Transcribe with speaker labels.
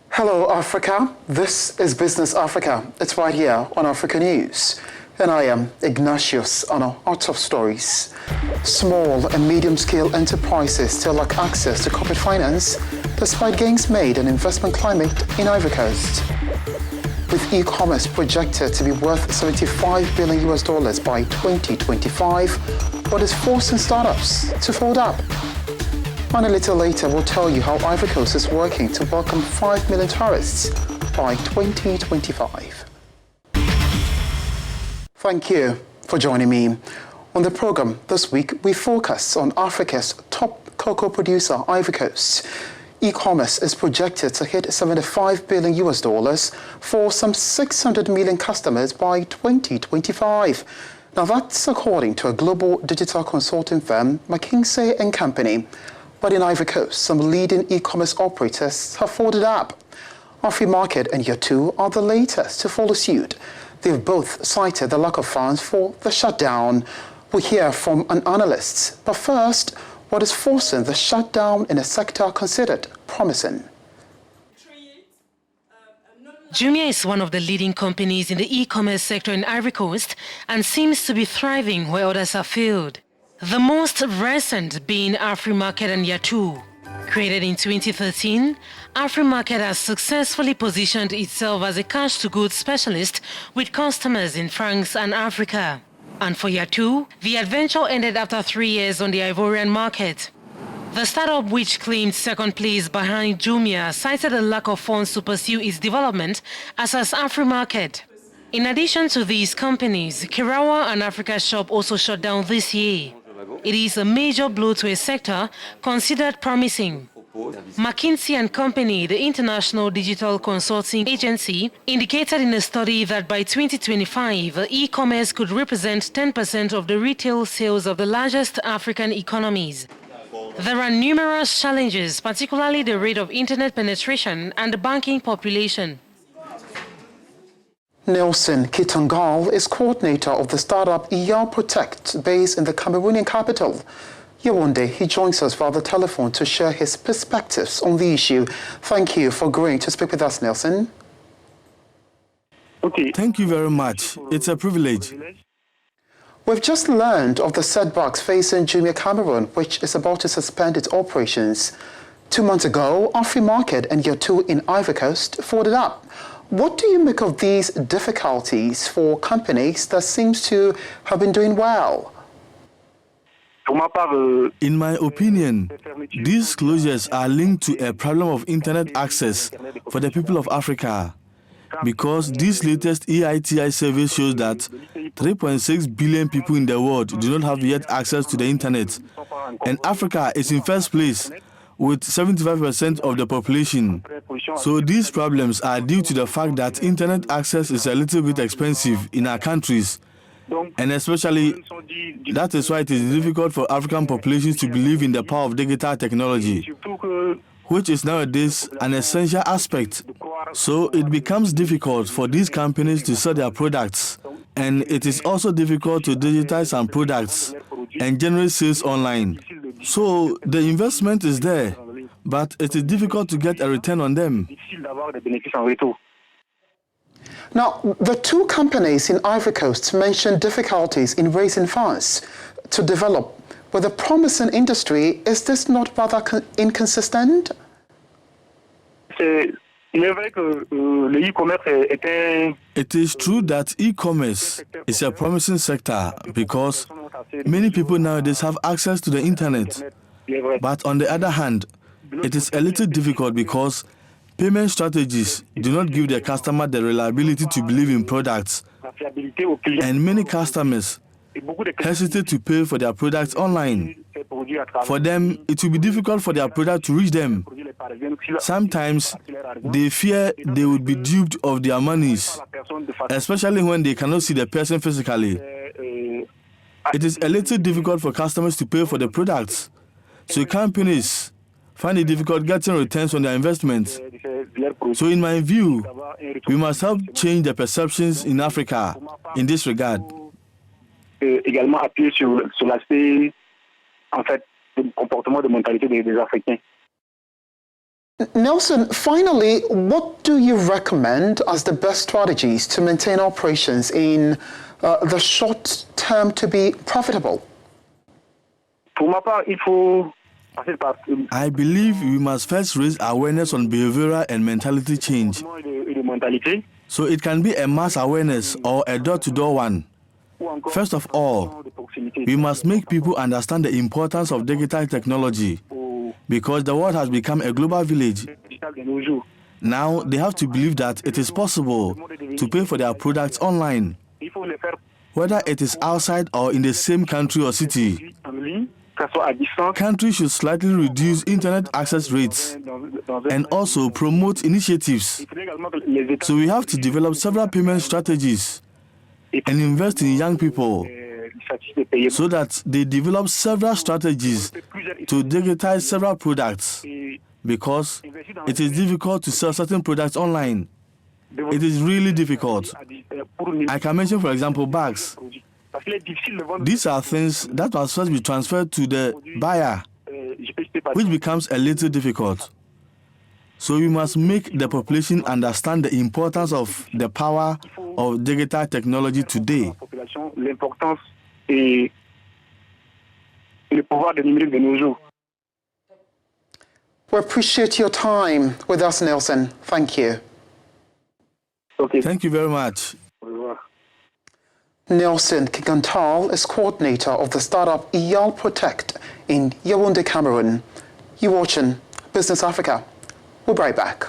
Speaker 1: Hello, Africa. This is Business Africa. It's right here on Africanews. And I am Ignatius on our top stories. Small and medium-scale enterprises still lack access to corporate finance despite gains made in investment climate in Ivory Coast. With e-commerce projected to be worth $75 billion by 2025, what is forcing startups to fold up? And a little later, we'll tell you how Ivory Coast is working to welcome 5 million tourists by 2025. Thank you for joining me. On the program this week, we focus on Africa's top cocoa producer, Ivory Coast. E-commerce is projected to hit $75 billion for some 600 million customers by 2025. Now that's according to a global digital consulting firm, McKinsey and Company. But in Ivory Coast, some leading e-commerce operators have folded up. Afrimarket and Yaatoo are the latest to follow suit. They've both cited the lack of funds for the shutdown. We hear from an analyst. But first, what is forcing the shutdown in a sector considered promising?
Speaker 2: Jumia is one of the leading companies in the e-commerce sector in Ivory Coast and seems to be thriving where others have failed. The most recent being Afrimarket and Yaatoo. Created in 2013, Afrimarket has successfully positioned itself as a cash-to-goods specialist with customers in France and Africa. And for Yaatoo, the adventure ended after 3 years on the Ivorian market. The startup, which claimed second place behind Jumia, cited a lack of funds to pursue its development, as has Afrimarket. In addition to these companies, Kirawa and Africa Shop also shut down this year. It is a major blow to a sector considered promising. McKinsey and Company, the international digital consulting agency, indicated in a study that by 2025, e-commerce could represent 10% of the retail sales of the largest African economies. There are numerous challenges, particularly the rate of internet penetration and the banking population.
Speaker 1: Nelson Kitangal is coordinator of the startup ER Protect, based in the Cameroonian capital. Yaoundé, he joins us via the telephone to share his perspectives on the issue. Thank you for agreeing to speak with us, Nelson.
Speaker 3: Okay. Thank you very much. It's a privilege.
Speaker 1: We've just learned of the setbacks facing Jumia Cameroon, which is about to suspend its operations. 2 months ago, Afrimarket and Yaatoo in Ivory Coast folded up. What do you make of these difficulties for companies that seems to have been doing well?
Speaker 3: In my opinion, these closures are linked to a problem of internet access for the people of Africa, because this latest EITI survey shows that 3.6 billion people in the world do not have yet access to the internet, and Africa is in first place with 75% of the population. So these problems are due to the fact that internet access is a little bit expensive in our countries. And especially, that is why it is difficult for African populations to believe in the power of digital technology, which is nowadays an essential aspect. So it becomes difficult for these companies to sell their products. And it is also difficult to digitize some products and generate sales online. So the investment is there, but it is difficult to get a return on them.
Speaker 1: Now, the two companies in Ivory Coast mentioned difficulties in raising funds to develop with a promising industry. Is this not rather inconsistent?
Speaker 3: It is true that e-commerce is a promising sector because many people nowadays have access to the internet. But on the other hand, it is a little difficult because payment strategies do not give the customer the reliability to believe in products. And many customers hesitate to pay for their products online. For them, it will be difficult for their product to reach them. Sometimes they fear they would be duped of their monies, especially when they cannot see the person physically. It is a little difficult for customers to pay for the products. So companies find it difficult getting returns on their investments. So in my view, we must help change the perceptions in Africa in this regard.
Speaker 4: Également appuyer sur l'aspect, en fait, comportement, de mentalité des Africains.
Speaker 1: Nelson, finally, what do you recommend as the best strategies to maintain operations in the short term to be profitable?
Speaker 4: Pour ma part, il faut...
Speaker 3: I believe we must first raise awareness on behavioral and mentality change. So it can be a mass awareness or a door-to-door one. First of all, we must make people understand the importance of digital technology because the world has become a global village. Now they have to believe that it is possible to pay for their products online, whether it is outside or in the same country or city. Countries should slightly reduce internet access rates and also promote initiatives. So we have to develop several payment strategies and invest in young people so that they develop several strategies to digitize several products because it is difficult to sell certain products online. It is really difficult. I can mention, for example, bags. These are things that must first be transferred to the buyer, which becomes a little difficult. So we must make the population understand the importance of the power of digital technology today.
Speaker 1: We appreciate your time with us, Nelson. Thank you.
Speaker 4: Okay.
Speaker 3: Thank you very much.
Speaker 1: Nelson Kigantal is coordinator of the startup Yal Protect in Yaoundé, Cameroon. You're watching Business Africa. We'll be right back.